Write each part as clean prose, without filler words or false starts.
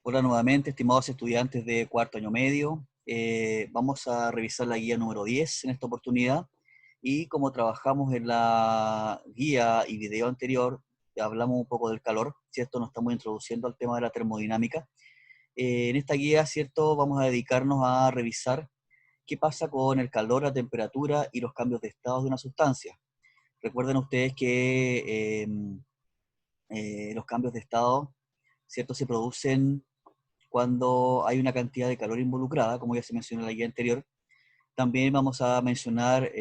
Hola nuevamente, estimados estudiantes de cuarto año medio. Vamos a revisar la guía número 10 en esta oportunidad. Y como trabajamos en la guía y video anterior, hablamos un poco del calor, ¿cierto? Nos estamos introduciendo al tema de la termodinámica. En esta guía, ¿cierto? Vamos a dedicarnos a revisar qué pasa con el calor, la temperatura y los cambios de estado de una sustancia. Recuerden ustedes que los cambios de estado, ¿cierto? Se producen cuando hay una cantidad de calor involucrada, como ya se mencionó en la guía anterior. También vamos a mencionar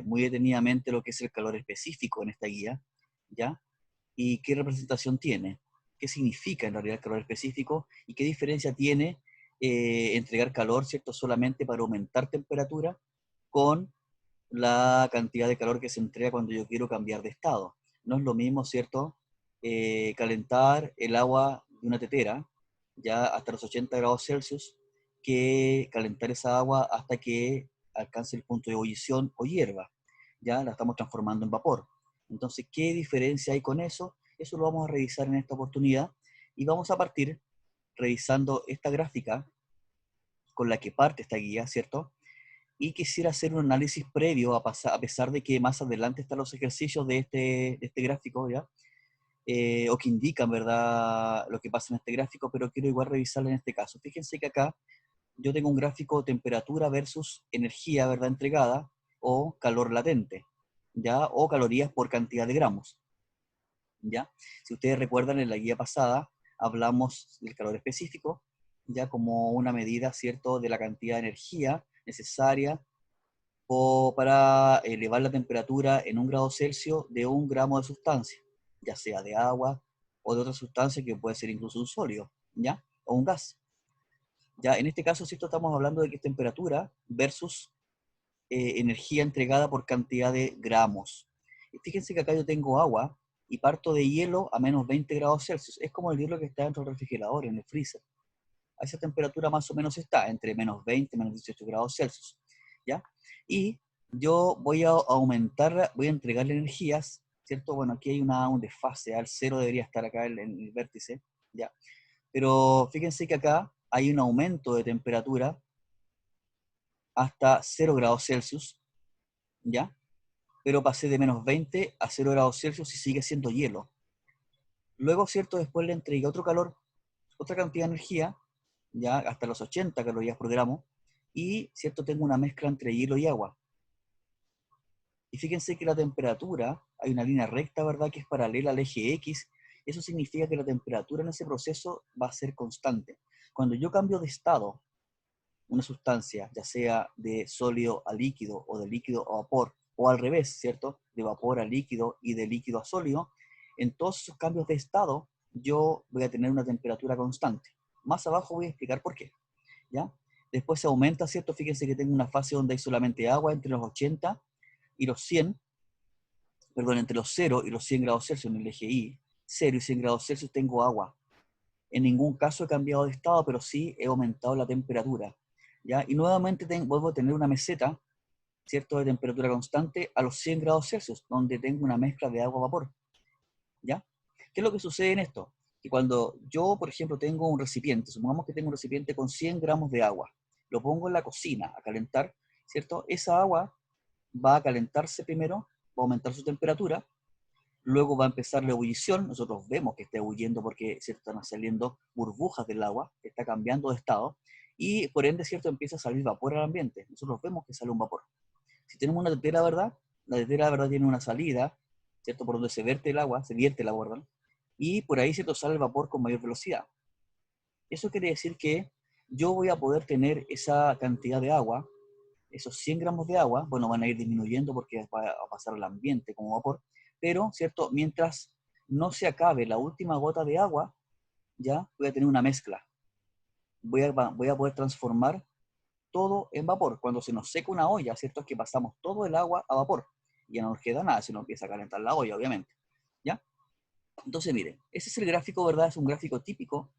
muy detenidamente lo que es el calor específico en esta guía, ¿ya? Y qué representación tiene, qué significa en realidad el calor específico y qué diferencia tiene entregar calor, ¿cierto? Solamente para aumentar temperatura con la cantidad de calor que se entrega cuando yo quiero cambiar de estado. No es lo mismo, ¿cierto? Calentar el agua de una tetera, ya hasta los 80 grados Celsius, que calentar esa agua hasta que alcance el punto de ebullición o hierva. Ya la estamos transformando en vapor. Entonces, ¿qué diferencia hay con eso? Eso lo vamos a revisar en esta oportunidad y vamos a partir revisando esta gráfica con la que parte esta guía, ¿cierto? Y quisiera hacer un análisis previo, a pesar de que más adelante están los ejercicios de este gráfico, ¿ya? O que indican, ¿verdad?, lo que pasa en este gráfico, pero quiero igual revisarlo en este caso. Fíjense que acá yo tengo un gráfico de temperatura versus energía, ¿verdad?, entregada, o calor latente, ¿ya? O calorías por cantidad de gramos, ¿ya? Si ustedes recuerdan, en la guía pasada hablamos del calor específico, ya como una medida, ¿cierto?, de la cantidad de energía necesaria o para elevar la temperatura en 1 grado Celsius de 1 gramo de sustancia, ya sea de agua o de otra sustancia que puede ser incluso un sólido, ¿ya? O un gas. Ya, en este caso, si esto estamos hablando de que es temperatura versus energía entregada por cantidad de gramos. Y fíjense que acá yo tengo agua y parto de hielo a menos 20 grados Celsius. Es como el hielo que está dentro del refrigerador, en el freezer. A esa temperatura más o menos está, entre menos 20 y menos 18 grados Celsius, ¿ya? Y yo voy a aumentar, voy a entregarle energías, ¿cierto? Bueno, aquí hay un desfase, al cero debería estar acá en el vértice, ¿ya? Pero fíjense que acá hay un aumento de temperatura hasta 0 grados Celsius, ¿ya? Pero pasé de menos 20 a 0 grados Celsius y sigue siendo hielo. Luego, ¿cierto? Después le entregué otro calor, otra cantidad de energía, ya hasta los 80 calorías por gramo, y, ¿cierto? Tengo una mezcla entre hielo y agua. Y fíjense que la temperatura, hay una línea recta, ¿verdad?, que es paralela al eje X. Eso significa que la temperatura en ese proceso va a ser constante. Cuando yo cambio de estado una sustancia, ya sea de sólido a líquido o de líquido a vapor, o al revés, ¿cierto?, de vapor a líquido y de líquido a sólido, en todos esos cambios de estado yo voy a tener una temperatura constante. Más abajo voy a explicar por qué, ¿ya? Después se aumenta, ¿cierto? Fíjense que tengo una fase donde hay solamente agua entre los 80 y los 100, perdón, entre los 0 y los 100 grados Celsius en el eje Y, 0 y 100 grados Celsius tengo agua. En ningún caso he cambiado de estado, pero sí he aumentado la temperatura, ¿ya? Y nuevamente vuelvo a tener una meseta, ¿cierto?, de temperatura constante a los 100 grados Celsius, donde tengo una mezcla de agua-vapor, ¿ya? ¿Qué es lo que sucede en esto? Que cuando yo, por ejemplo, tengo un recipiente, supongamos que tengo un recipiente con 100 gramos de agua, lo pongo en la cocina a calentar, ¿cierto? Esa agua va a calentarse primero, va a aumentar su temperatura, luego va a empezar la ebullición. Nosotros vemos que está ebulliendo porque, ¿cierto?, están saliendo burbujas del agua, que está cambiando de estado, y por ende, ¿cierto?, empieza a salir vapor al ambiente. Nosotros vemos que sale un vapor. Si tenemos una tetera, ¿verdad? La tetera, ¿verdad?, tiene una salida, ¿cierto?, por donde se vierte el agua, ¿verdad? Y por ahí, ¿cierto?, sale el vapor con mayor velocidad. Eso quiere decir que yo voy a poder tener esa cantidad de agua, esos 100 gramos de agua, bueno, van a ir disminuyendo porque va a pasar al ambiente como vapor, pero, ¿cierto?, mientras no se acabe la última gota de agua, ya voy a tener una mezcla. Voy a poder transformar todo en vapor. Cuando se nos seca una olla, ¿cierto?, es que pasamos todo el agua a vapor. Y ya no nos queda nada si no empieza a calentar la olla, obviamente, ¿ya? Entonces, miren, ese es el gráfico, ¿verdad? Es un gráfico típico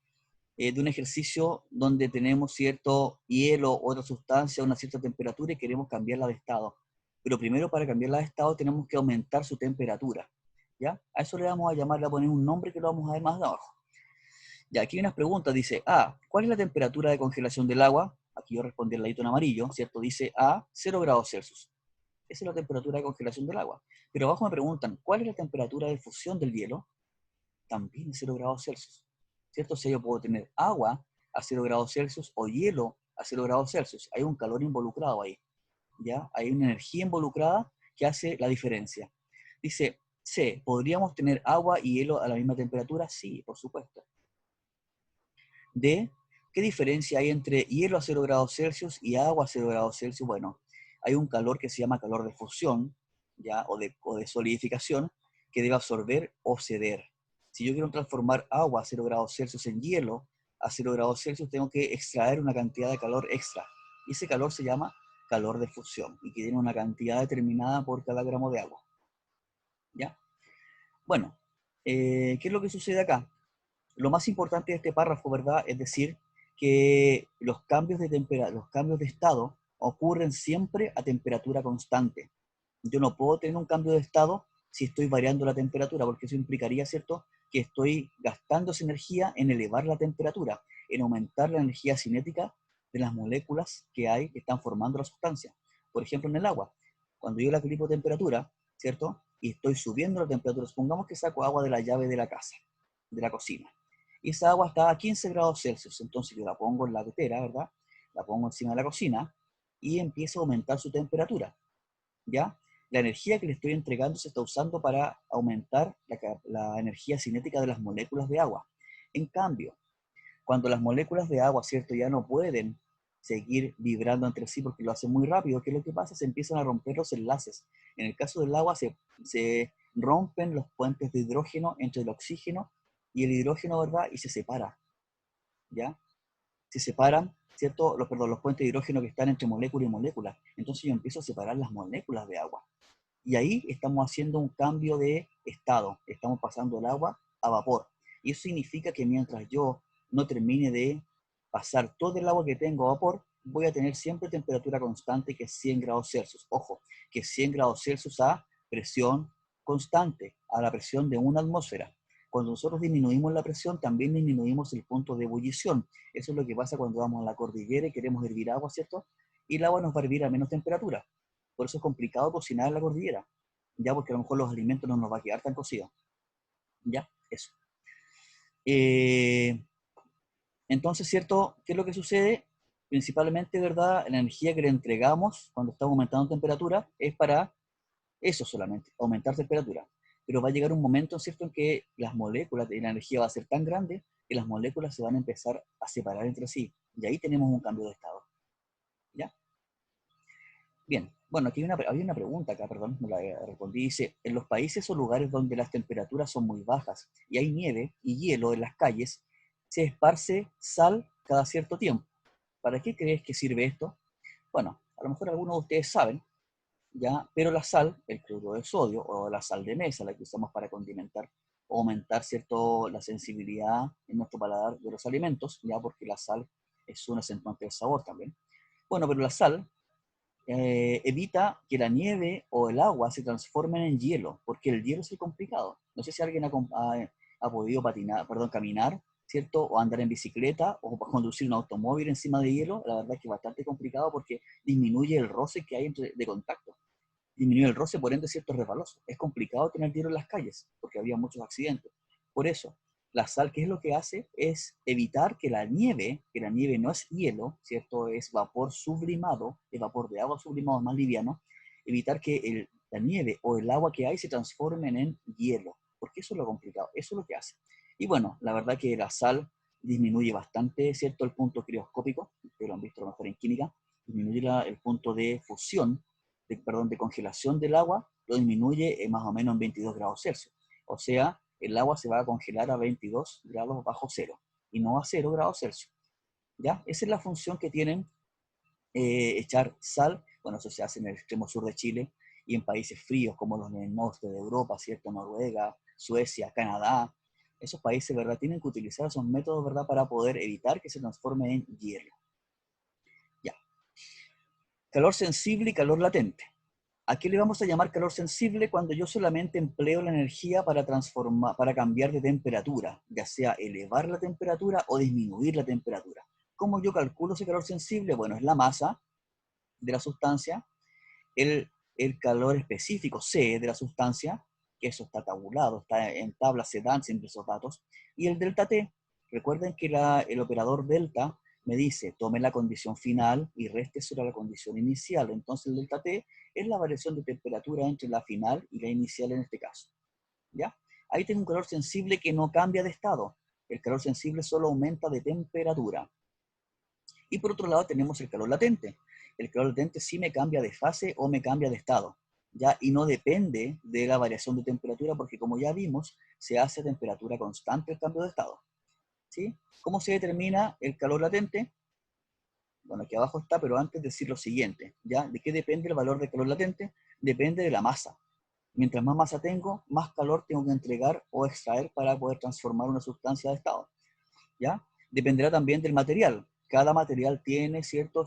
de un ejercicio donde tenemos cierto hielo, otra sustancia, una cierta temperatura y queremos cambiarla de estado. Pero primero, para cambiarla de estado tenemos que aumentar su temperatura, ¿ya? A eso le vamos a llamar, le vamos a poner un nombre que lo vamos a ver más de abajo. Ya, aquí hay unas preguntas, dice, ¿cuál es la temperatura de congelación del agua? Aquí yo respondí el ladito en amarillo, ¿cierto? Dice 0 grados Celsius. Esa es la temperatura de congelación del agua. Pero abajo me preguntan, ¿cuál es la temperatura de fusión del hielo? También es 0 grados Celsius, ¿cierto? O sea, yo puedo tener agua a 0 grados Celsius o hielo a 0 grados Celsius. Hay un calor involucrado ahí, ¿ya? Hay una energía involucrada que hace la diferencia. Dice, C, ¿podríamos tener agua y hielo a la misma temperatura? Sí, por supuesto. D, ¿qué diferencia hay entre hielo a 0 grados Celsius y agua a 0 grados Celsius? Bueno, hay un calor que se llama calor de fusión, ¿ya? O de solidificación, que debe absorber o ceder. Si yo quiero transformar agua a 0 grados Celsius en hielo a 0 grados Celsius, tengo que extraer una cantidad de calor extra. Y ese calor se llama calor de fusión, y que tiene una cantidad determinada por cada gramo de agua, ¿ya? Bueno, ¿qué es lo que sucede acá? Lo más importante de este párrafo, ¿verdad? Es decir, que los cambios los cambios de estado ocurren siempre a temperatura constante. Yo no puedo tener un cambio de estado si estoy variando la temperatura, porque eso implicaría, ¿cierto?, que estoy gastando esa energía en elevar la temperatura, en aumentar la energía cinética de las moléculas que hay que están formando la sustancia. Por ejemplo, en el agua, cuando yo la equilibro temperatura, ¿cierto?, y estoy subiendo la temperatura, supongamos que saco agua de la llave de la casa, de la cocina, y esa agua está a 15 grados Celsius, entonces yo la pongo en la tetera, ¿verdad? La pongo encima de la cocina y empiezo a aumentar su temperatura, ¿ya? La energía que le estoy entregando se está usando para aumentar la energía cinética de las moléculas de agua. En cambio, cuando las moléculas de agua, ¿cierto?, ya no pueden seguir vibrando entre sí porque lo hacen muy rápido, ¿qué es lo que pasa? Se empiezan a romper los enlaces. En el caso del agua se rompen los puentes de hidrógeno entre el oxígeno y el hidrógeno, ¿verdad? Y se separa, ¿ya? Se separan, ¿cierto? Los puentes de hidrógeno que están entre molécula y molécula. Entonces yo empiezo a separar las moléculas de agua. Y ahí estamos haciendo un cambio de estado. Estamos pasando el agua a vapor. Y eso significa que mientras yo no termine de pasar todo el agua que tengo a vapor, voy a tener siempre temperatura constante, que es 100 grados Celsius. Ojo, que es 100 grados Celsius a presión constante, a la presión de una atmósfera. Cuando nosotros disminuimos la presión, también disminuimos el punto de ebullición. Eso es lo que pasa cuando vamos a la cordillera y queremos hervir agua, ¿cierto? Y el agua nos va a hervir a menos temperatura. Por eso es complicado cocinar en la cordillera, ya, porque a lo mejor los alimentos no nos va a quedar tan cocidos. Ya, eso. Eh, entonces, ¿cierto? ¿Qué es lo que sucede? Principalmente, ¿verdad? La energía que le entregamos cuando estamos aumentando temperatura es para eso solamente, aumentar temperatura. Pero va a llegar un momento, ¿cierto?, en que las moléculas de la energía va a ser tan grande que las moléculas se van a empezar a separar entre sí. Y ahí tenemos un cambio de estado. ¿Ya? Bien, bueno, aquí había una pregunta acá, perdón, no la respondí. Dice, en los países o lugares donde las temperaturas son muy bajas y hay nieve y hielo en las calles, se esparce sal cada cierto tiempo. ¿Para qué crees que sirve esto? Bueno, a lo mejor algunos de ustedes saben, ¿ya? Pero la sal, el cloruro de sodio o la sal de mesa, la que usamos para condimentar o aumentar, ¿cierto?, la sensibilidad en nuestro paladar de los alimentos, ya, porque la sal es un acentuante del sabor también. Bueno, pero la sal evita que la nieve o el agua se transformen en hielo, porque el hielo es el complicado. No sé si alguien ha podido patinar, perdón, caminar, ¿cierto? O andar en bicicleta o conducir un automóvil encima de hielo. La verdad es que es bastante complicado porque disminuye el roce que hay de contacto. Disminuye el roce, por ende, cierto, resbaloso. Es complicado tener hielo en las calles porque había muchos accidentes. Por eso, la sal, ¿qué es lo que hace? Es evitar que la nieve no es hielo, ¿cierto? Es vapor sublimado, es vapor de agua sublimado más liviano, evitar que la nieve o el agua que hay se transformen en hielo, porque eso es lo complicado, eso es lo que hace. Y bueno, la verdad que la sal disminuye bastante, ¿cierto?, el punto crioscópico, que lo han visto a lo mejor en química, disminuye el punto de fusión, de congelación del agua, lo disminuye más o menos en 22 grados Celsius. O sea, el agua se va a congelar a 22 grados bajo cero y no a 0 grados Celsius. ¿Ya? Esa es la función que tienen echar sal. Bueno, eso se hace en el extremo sur de Chile y en países fríos como los del norte de Europa, ¿cierto? Noruega, Suecia, Canadá. Esos países, ¿verdad?, tienen que utilizar esos métodos, ¿verdad?, para poder evitar que se transforme en hielo. Ya. Calor sensible y calor latente. ¿A qué le vamos a llamar calor sensible? Cuando yo solamente empleo la energía para transformar, para cambiar de temperatura, ya sea elevar la temperatura o disminuir la temperatura. ¿Cómo yo calculo ese calor sensible? Bueno, es la masa de la sustancia, el calor específico C de la sustancia, que eso está tabulado, está en tabla, se dan siempre esos datos, y el delta T. Recuerden que el operador delta me dice, tome la condición final y reste sobre la condición inicial. Entonces el delta T es la variación de temperatura entre la final y la inicial en este caso. ¿Ya? Ahí tengo un calor sensible que no cambia de estado. El calor sensible solo aumenta de temperatura. Y por otro lado tenemos el calor latente. El calor latente sí me cambia de fase o me cambia de estado, ¿ya? Y no depende de la variación de temperatura porque como ya vimos, se hace a temperatura constante el cambio de estado, ¿sí? ¿Cómo se determina el calor latente? Bueno, aquí abajo está, pero antes decir lo siguiente, ¿ya? ¿De qué depende el valor de calor latente? Depende de la masa. Mientras más masa tengo, más calor tengo que entregar o extraer para poder transformar una sustancia de estado, ¿ya? Dependerá también del material. Cada material tiene, ¿cierto?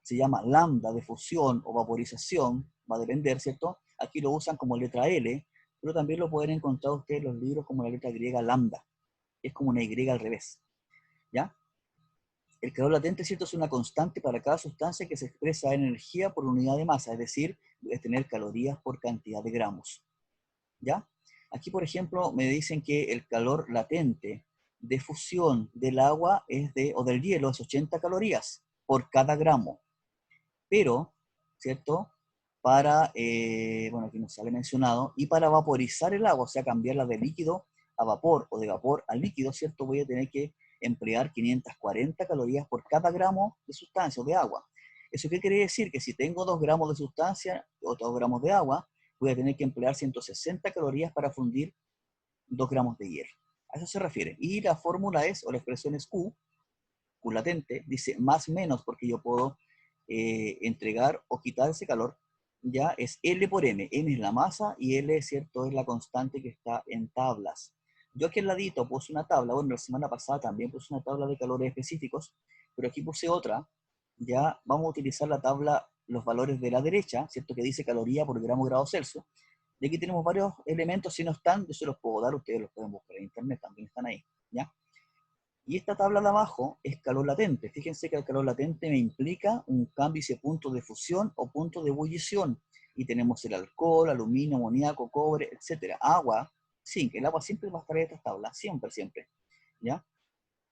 Se llama lambda de fusión o vaporización, va a depender, ¿cierto? Aquí lo usan como letra L, pero también lo pueden encontrar ustedes en los libros como la letra griega lambda. Es como una Y al revés, ¿ya? El calor latente, ¿cierto? Es una constante para cada sustancia que se expresa en energía por unidad de masa, es decir, debe tener calorías por cantidad de gramos, ¿ya? Aquí, por ejemplo, me dicen que el calor latente de fusión del agua o del hielo es 80 calorías por cada gramo. Pero, ¿cierto? Bueno, aquí no sale mencionado, y para vaporizar el agua, o sea, cambiarla de líquido a vapor o de vapor a líquido, ¿cierto? Voy a tener que emplear 540 calorías por cada gramo de sustancia o de agua. ¿Eso qué quiere decir? Que si tengo 2 gramos de sustancia o 2 gramos de agua, voy a tener que emplear 160 calorías para fundir 2 gramos de hielo. A eso se refiere. Y la fórmula es, o la expresión es Q latente, dice más menos, porque yo puedo entregar o quitar ese calor, ya es L por M. M es la masa y L, ¿cierto? Es la constante que está en tablas. Yo aquí al ladito puse una tabla, bueno, la semana pasada también puse una tabla de calores específicos, pero aquí puse otra, ya vamos a utilizar la tabla, los valores de la derecha, ¿cierto? Que dice caloría por gramo grado Celsius. Y aquí tenemos varios elementos, si no están, yo se los puedo dar, ustedes los pueden buscar en internet, también están ahí, ¿ya? Y esta tabla de abajo es calor latente. Fíjense que el calor latente me implica un cambio de punto de fusión o punto de ebullición. Y tenemos el alcohol, aluminio, amoníaco, cobre, etcétera. Agua, zinc. El agua siempre va a estar en estas tablas, siempre, siempre. ¿Ya?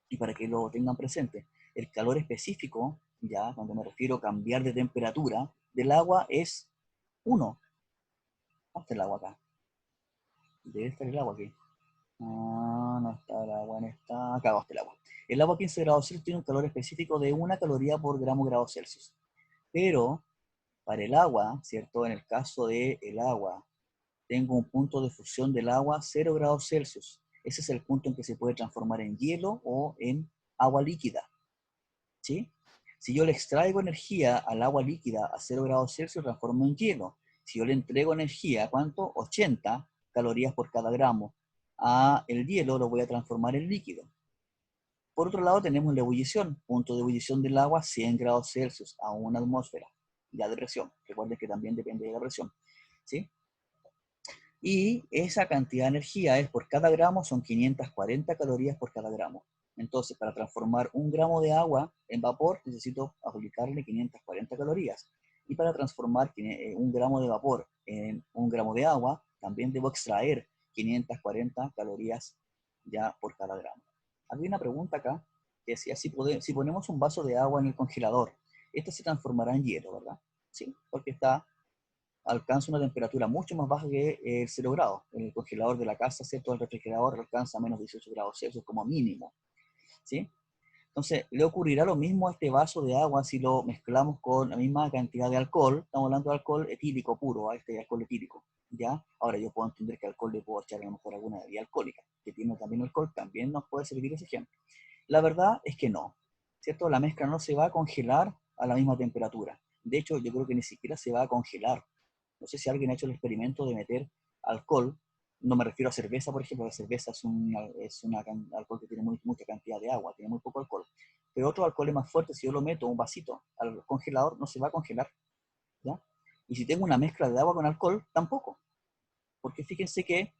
Y para que lo tengan presente, el calor específico, ya, cuando me refiero a cambiar de temperatura, del agua es 1. ¿Dónde está el agua acá? Debe estar el agua aquí. Ah, no está el agua, no está. Acá abajo está el agua. El agua a 15 grados Celsius tiene un calor específico de 1 caloría por gramo grado Celsius. Pero para el agua, ¿cierto? En el caso del agua, tengo un punto de fusión del agua 0 grados Celsius. Ese es el punto en que se puede transformar en hielo o en agua líquida. ¿Sí? Si yo le extraigo energía al agua líquida a 0 grados Celsius, transformo en hielo. Si yo le entrego energía, ¿cuánto? 80 calorías por cada gramo. A el hielo lo voy a transformar en líquido. Por otro lado tenemos la ebullición, punto de ebullición del agua 100 grados Celsius a una atmósfera, ya de presión. Recuerden que también depende de la presión. ¿Sí? Y esa cantidad de energía es por cada gramo, son 540 calorías por cada gramo. Entonces, para transformar 1 gramo de agua en vapor, necesito aplicarle 540 calorías. Y para transformar 1 gramo de vapor en 1 gramo de agua, también debo extraer 540 calorías ya por cada gramo. Había una pregunta acá que decía, si ponemos un vaso de agua en el congelador, ¿este se transformará en hielo, verdad? Sí, porque alcanza una temperatura mucho más baja que el 0 grados. En el congelador de la casa, ¿cierto? El refrigerador alcanza menos 18 grados Celsius como mínimo, ¿sí? Entonces, le ocurrirá lo mismo a este vaso de agua si lo mezclamos con la misma cantidad de alcohol. Estamos hablando de alcohol etílico puro, a este alcohol etílico, ¿ya? Ahora, yo puedo entender que alcohol le puedo echar a lo mejor alguna bebida alcohólica, que tiene también alcohol, también nos puede servir ese ejemplo. La verdad es que no, ¿cierto? La mezcla no se va a congelar a la misma temperatura. De hecho, yo creo que ni siquiera se va a congelar. No sé si alguien ha hecho el experimento de meter alcohol, no me refiero a cerveza, por ejemplo, la cerveza es alcohol que tiene mucha cantidad de agua, tiene muy poco alcohol. Pero otro alcohol es más fuerte, si yo lo meto un vasito al congelador, no se va a congelar, ¿ya? Y si tengo una mezcla de agua con alcohol, tampoco. Porque fíjense que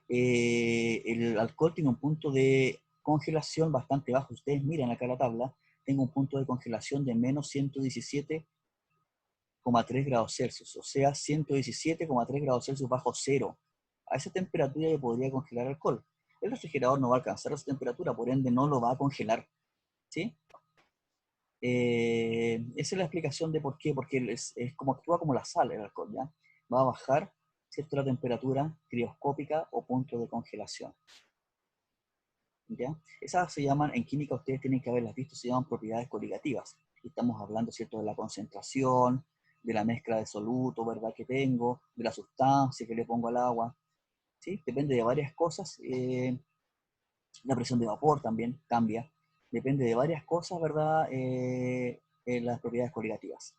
el alcohol tiene un punto de congelación bastante bajo. Ustedes miran acá la tabla, tengo un punto de congelación de menos 117,3 grados Celsius, o sea, 117,3 grados Celsius bajo cero. A esa temperatura yo podría congelar alcohol. El refrigerador no va a alcanzar esa temperatura, por ende no lo va a congelar. ¿Sí? Esa es la explicación de por qué, porque es como actúa como la sal el alcohol, ¿ya? Va a bajar, ¿cierto?, la temperatura crioscópica o punto de congelación, ¿ya? Esas se llaman, en química ustedes tienen que haberlas visto, se llaman propiedades coligativas. Estamos hablando, ¿cierto?, de la concentración, de la mezcla de soluto, ¿verdad?, que tengo, de la sustancia que le pongo al agua, ¿sí? Depende de varias cosas. La presión de vapor también cambia. Depende de varias cosas, ¿verdad?, las propiedades coligativas.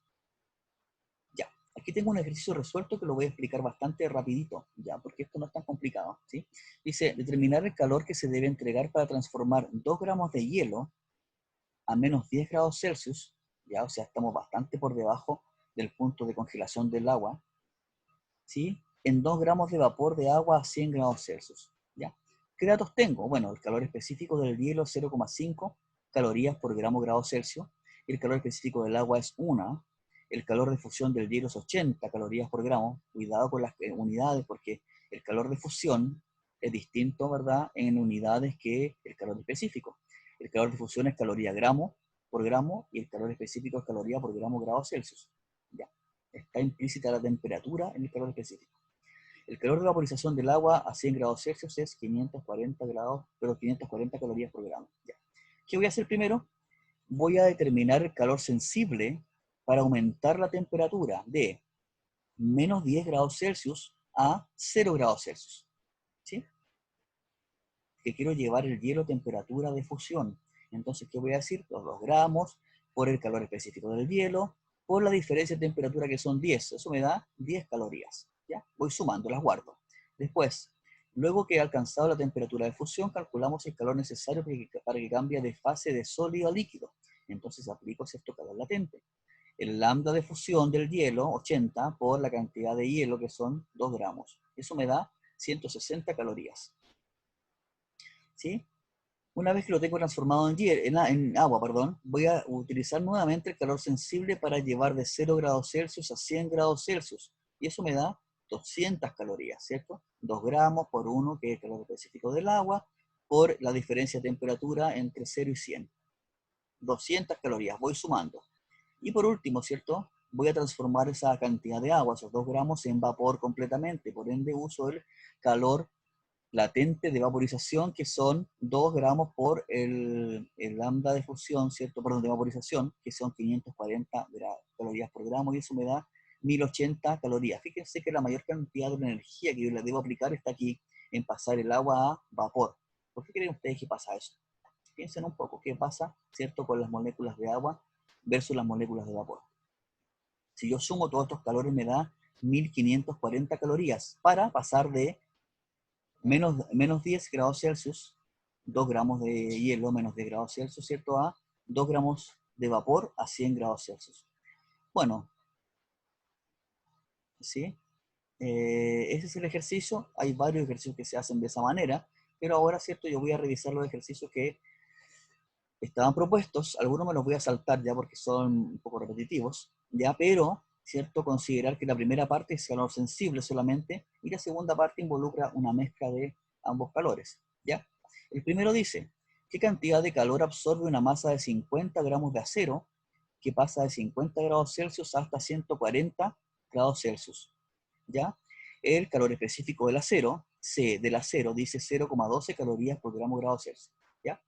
Ya, aquí tengo un ejercicio resuelto que lo voy a explicar bastante rapidito, ya, porque esto no es tan complicado, ¿sí? Dice, determinar el calor que se debe entregar para transformar 2 gramos de hielo a menos 10 grados Celsius, ya, o sea, estamos bastante por debajo del punto de congelación del agua, ¿sí?, en 2 gramos de vapor de agua a 100 grados Celsius, ¿ya? ¿Qué datos tengo? Bueno, el calor específico del hielo es 0,5 calorías por grado Celsius, el calor específico del agua es 1, el calor de fusión del hielo es 80 calorías por gramo, cuidado con las unidades porque el calor de fusión es distinto, ¿verdad?, en unidades que el calor específico. El calor de fusión es caloría gramo por gramo y el calor específico es caloría por grado Celsius, ¿ya? Está implícita la temperatura en el calor específico. El calor de vaporización del agua a 100 grados Celsius es 540 grados, pero 540 calorías por gramo. Ya. ¿Qué voy a hacer primero? Voy a determinar el calor sensible para aumentar la temperatura de menos 10 grados Celsius a 0 grados Celsius. ¿Sí? Que quiero llevar el hielo a temperatura de fusión. Entonces, ¿qué voy a decir? Los 2 gramos por el calor específico del hielo, por la diferencia de temperatura que son 10. Eso me da 10 calorías. ¿Ya? Voy sumando, las guardo. Después, luego que he alcanzado la temperatura de fusión, calculamos el calor necesario para que cambie de fase de sólido a líquido. Entonces aplico cierto calor latente. El lambda de fusión del hielo, 80, por la cantidad de hielo, que son 2 gramos. Eso me da 160 calorías. ¿Sí? Una vez que lo tengo transformado en agua, perdón, voy a utilizar nuevamente el calor sensible para llevar de 0 grados Celsius a 100 grados Celsius. Y eso me da 200 calorías, ¿cierto? 2 gramos por 1, que es el calor específico del agua, por la diferencia de temperatura entre 0 y 100. 200 calorías, voy sumando. Y por último, ¿cierto? Voy a transformar esa cantidad de agua, esos 2 gramos, en vapor completamente. Por ende, uso el calor latente de vaporización, que son 2 gramos por el lambda de fusión, ¿cierto? Perdón, de vaporización, que son 540 calorías por gramo, y eso me da 1080 calorías. Fíjense que la mayor cantidad de la energía que yo le debo aplicar está aquí, en pasar el agua a vapor. ¿Por qué creen ustedes que pasa eso? Piensen un poco, ¿qué pasa, ¿cierto?, con las moléculas de agua versus las moléculas de vapor. Si yo sumo todos estos calores, me da 1540 calorías para pasar de menos 10 grados Celsius, 2 gramos de hielo, menos 10 grados Celsius, ¿cierto?, a 2 gramos de vapor a 100 grados Celsius. Bueno, ¿sí? Ese es el ejercicio. Hay varios ejercicios que se hacen de esa manera, pero ahora, ¿cierto?, yo voy a revisar los ejercicios que estaban propuestos. Algunos me los voy a saltar ya porque son un poco repetitivos, ya, pero, ¿cierto?, considerar que la primera parte es calor sensible solamente y la segunda parte involucra una mezcla de ambos calores, ¿ya? El primero dice, ¿qué cantidad de calor absorbe una masa de 50 gramos de acero que pasa de 50 grados Celsius hasta 140 grados Celsius? ¿Ya? El calor específico del acero, C del acero, dice 0,12 calorías por gramo grado Celsius, ¿ya?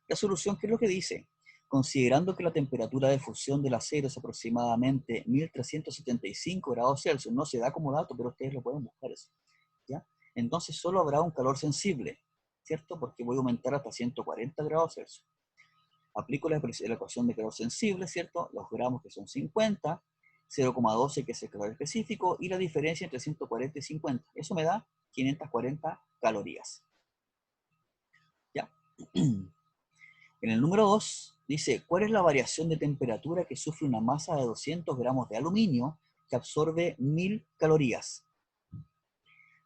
La solución, ¿qué es lo que dice? Considerando que la temperatura de fusión del acero es aproximadamente 1375 grados Celsius, no se da como dato, pero ustedes lo pueden buscar eso, ¿ya? Entonces solo habrá un calor sensible, ¿cierto? Porque voy a aumentar hasta 140 grados Celsius. Aplico la ecuación de calor sensible, ¿cierto? Los gramos, que son 50, 0,12, que es el calor específico, y la diferencia entre 140 y 50. Eso me da 540 calorías, ¿ya? En el número 2 dice, ¿cuál es la variación de temperatura que sufre una masa de 200 gramos de aluminio que absorbe 1000 calorías.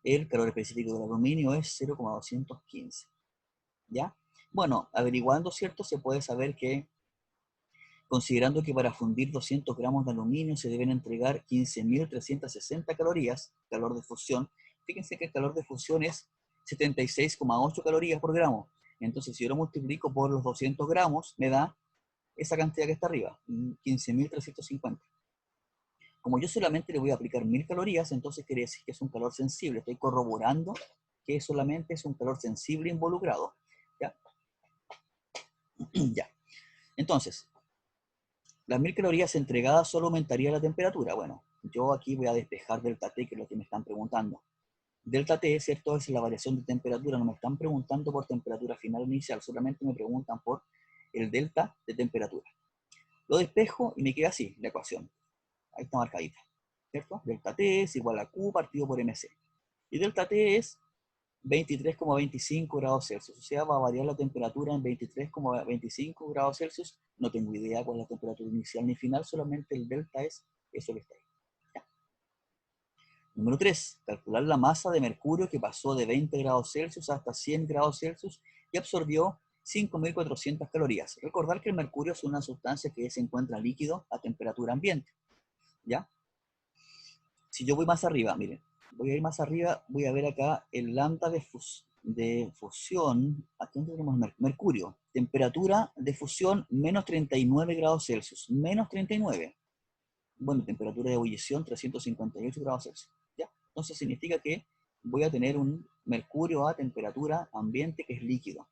El calor específico del aluminio es 0,215. ¿Ya? Bueno, averiguando, ¿cierto? Se puede saber que, considerando que para fundir 200 gramos de aluminio se deben entregar 15.360 calorías, calor de fusión. Fíjense que el calor de fusión es 76,8 calorías por gramo. Entonces, si yo lo multiplico por los 200 gramos, me da esa cantidad que está arriba, 15.350. Como yo solamente le voy a aplicar 1000 calorías, entonces quiere decir que es un calor sensible. Estoy corroborando que solamente es un calor sensible involucrado. ¿Ya? Ya. Entonces, las 1000 calorías entregadas solo aumentaría la temperatura. Bueno, yo aquí voy a despejar delta T, que es lo que me están preguntando. Delta T, ¿cierto? Es la variación de temperatura. No me están preguntando por temperatura final inicial, solamente me preguntan por el delta de temperatura. Lo despejo y me queda así, la ecuación. Ahí está marcadita, ¿cierto? Delta T es igual a Q partido por MC. Y delta T es 23,25 grados Celsius. O sea, va a variar la temperatura en 23,25 grados Celsius. No tengo idea cuál es la temperatura inicial ni final, solamente el delta es eso que está ahí. Ya. Número 3. Calcular la masa de mercurio que pasó de 20 grados Celsius hasta 100 grados Celsius y absorbió 5.400 calorías. Recordar que el mercurio es una sustancia que se encuentra líquido a temperatura ambiente. ¿Ya? Si yo voy más arriba, miren, voy a ir más arriba, voy a ver acá el lambda de fusión, aquí tenemos mercurio, temperatura de fusión menos 39 grados Celsius, menos 39. Bueno, temperatura de ebullición 358 grados Celsius. ¿Ya? Entonces significa que voy a tener un mercurio a temperatura ambiente que es líquido.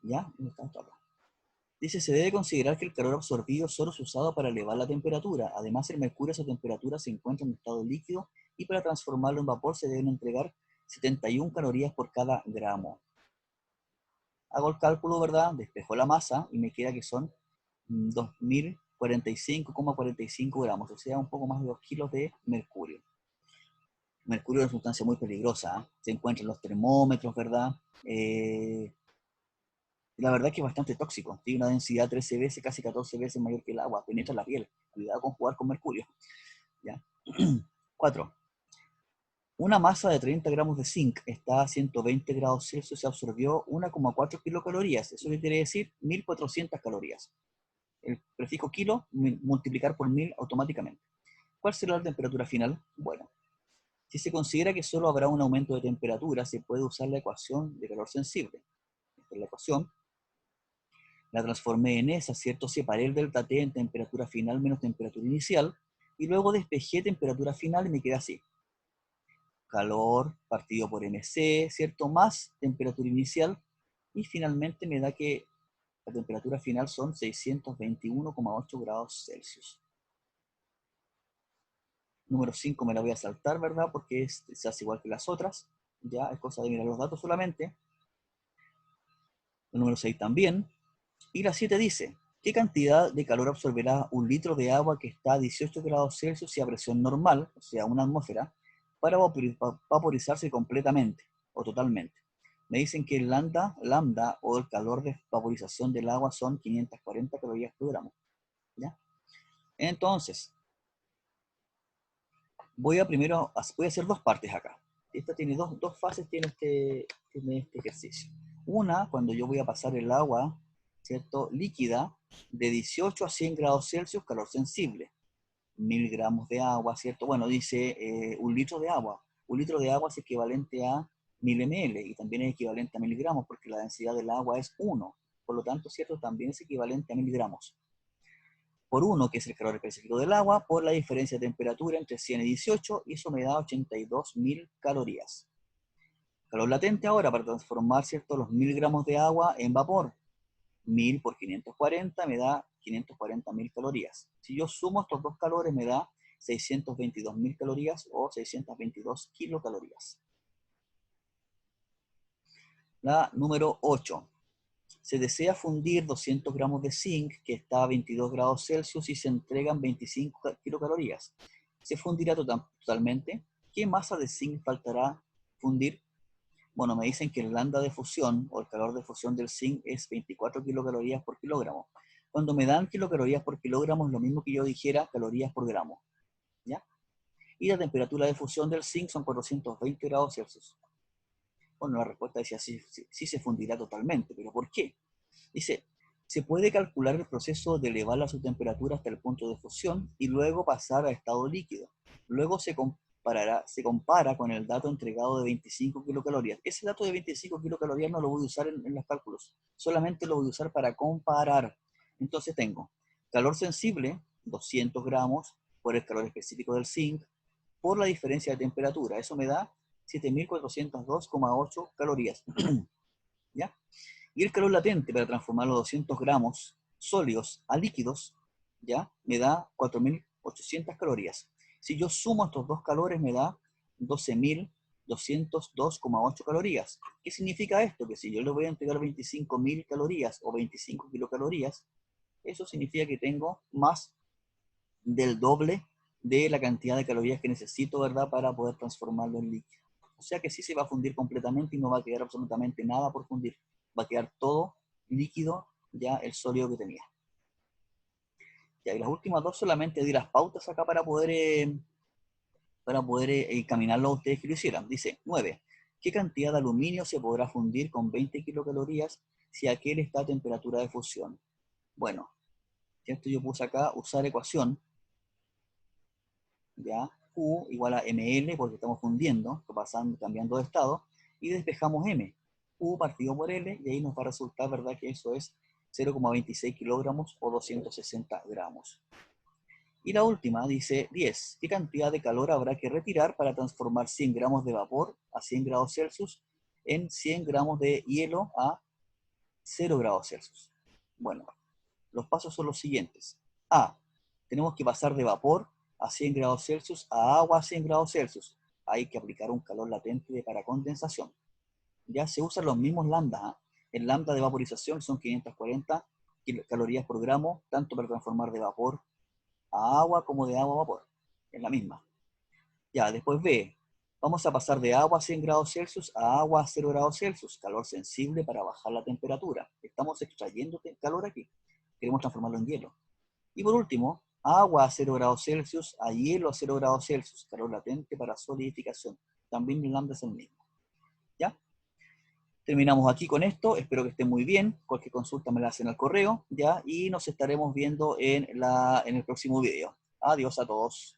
¿Ya? ¿Dónde está esto acá? Dice, se debe considerar que el calor absorbido solo es usado para elevar la temperatura. Además, el mercurio a esa temperatura se encuentra en estado líquido y para transformarlo en vapor se deben entregar 71 calorías por cada gramo. Hago el cálculo, ¿verdad? Despejo la masa y me queda que son 2.045,45 gramos, o sea, un poco más de 2 kilos de mercurio. Mercurio es una sustancia muy peligrosa, ¿eh? Se encuentra en los termómetros, ¿verdad? La verdad es que es bastante tóxico. Tiene una densidad 13 veces, casi 14 veces mayor que el agua. Penetra la piel. Cuidado con jugar con mercurio. ¿Ya? 4. Una masa de 30 gramos de zinc está a 120 grados Celsius y absorbió 1,4 kilocalorías. ¿Eso qué quiere decir? 1.400 calorías. El prefijo kilo, multiplicar por 1000 automáticamente. ¿Cuál será la temperatura final? Bueno, si se considera que solo habrá un aumento de temperatura, se puede usar la ecuación de calor sensible. Esta es la ecuación. La transformé en esa, ¿cierto? Separé el delta T en temperatura final menos temperatura inicial, y luego despejé temperatura final y me queda así. Calor partido por MC, ¿cierto? Más temperatura inicial, y finalmente me da que la temperatura final son 621,8 grados Celsius. Número 5 me la voy a saltar, ¿verdad? Porque se hace igual que las otras. Ya, es cosa de mirar los datos solamente. El número 6 también. Y la 7 dice, ¿qué cantidad de calor absorberá un litro de agua que está a 18 grados Celsius y a presión normal, o sea, una atmósfera, para vaporizarse completamente o totalmente? Me dicen que el lambda o el calor de vaporización del agua son 540 calorías por gramo. ¿Ya? Entonces, voy a hacer dos partes acá. Esta tiene dos fases, tiene este ejercicio. Una, cuando yo voy a pasar el agua, ¿cierto? Líquida, de 18 a 100 grados Celsius, calor sensible. 1000 gramos de agua, ¿cierto? Bueno, dice un litro de agua. Un litro de agua es equivalente a 1000 ml y también es equivalente a 1000 gramos porque la densidad del agua es 1. Por lo tanto, ¿cierto? También es equivalente a 1000 gramos. Por 1, que es el calor específico del agua, por la diferencia de temperatura entre 100 y 18, y eso me da 82.000 calorías. Calor latente ahora para transformar, ¿cierto?, los 1000 gramos de agua en vapor. 1000 por 540 me da 540.000 calorías. Si yo sumo estos dos calores me da 622.000 calorías o 622 kilocalorías. La número 8. Se desea fundir 200 gramos de zinc, que está a 22 grados Celsius, y se entregan 25 kilocalorías. ¿Se fundirá totalmente? ¿Qué masa de zinc faltará fundir? Bueno, me dicen que el lambda de fusión, o el calor de fusión del zinc, es 24 kilocalorías por kilogramo. Cuando me dan kilocalorías por kilogramo es lo mismo que yo dijera calorías por gramo, ¿ya? Y la temperatura de fusión del zinc son 420 grados Celsius. Bueno, la respuesta decía sí, sí, sí se fundirá totalmente, pero ¿por qué? Dice, se puede calcular el proceso de elevarla a su temperatura hasta el punto de fusión y luego pasar a estado líquido. Luego se compara con el dato entregado de 25 kilocalorías. Ese dato de 25 kilocalorías no lo voy a usar en los cálculos, solamente lo voy a usar para comparar. Entonces tengo calor sensible, 200 gramos, por el calor específico del zinc, por la diferencia de temperatura. Eso me da 7.402,8 calorías. ¿Ya? Y el calor latente para transformar los 200 gramos sólidos a líquidos, ¿ya? Me da 4.800 calorías. Si yo sumo estos dos calores, me da 12.202,8 calorías. ¿Qué significa esto? Que si yo le voy a entregar 25.000 calorías o 25 kilocalorías, eso significa que tengo más del doble de la cantidad de calorías que necesito, ¿verdad?, para poder transformarlo en líquido. O sea que sí se va a fundir completamente y no va a quedar absolutamente nada por fundir. Va a quedar todo líquido, ya el sólido que tenía. Ya, y las últimas dos solamente di las pautas acá para poder encaminarlo a ustedes que lo hicieran. Dice, 9. ¿Qué cantidad de aluminio se podrá fundir con 20 kilocalorías si aquel está a temperatura de fusión? Bueno, esto yo puse acá, usar ecuación, ¿ya? Q igual a ml, porque estamos fundiendo, pasando, cambiando de estado, y despejamos m. Q partido por L, y ahí nos va a resultar, ¿verdad?, que eso es 0,26 kilogramos o 260 gramos. Y la última dice 10. ¿Qué cantidad de calor habrá que retirar para transformar 100 gramos de vapor a 100 grados Celsius en 100 gramos de hielo a 0 grados Celsius? Bueno, los pasos son los siguientes. A. Tenemos que pasar de vapor a 100 grados Celsius a agua a 100 grados Celsius. Hay que aplicar un calor latente para condensación. Ya se usan los mismos lambdas, ¿eh? El lambda de vaporización son 540 calorías por gramo, tanto para transformar de vapor a agua como de agua a vapor. Es la misma. Ya, después B. Vamos a pasar de agua a 100 grados Celsius a agua a 0 grados Celsius, calor sensible para bajar la temperatura. Estamos extrayendo calor aquí. Queremos transformarlo en hielo. Y por último, agua a 0 grados Celsius a hielo a 0 grados Celsius, calor latente para solidificación. También el lambda es el mismo. ¿Ya? Terminamos aquí con esto, espero que estén muy bien, cualquier consulta me la hacen al correo, ¿ya? Y nos estaremos viendo en el próximo video. Adiós a todos.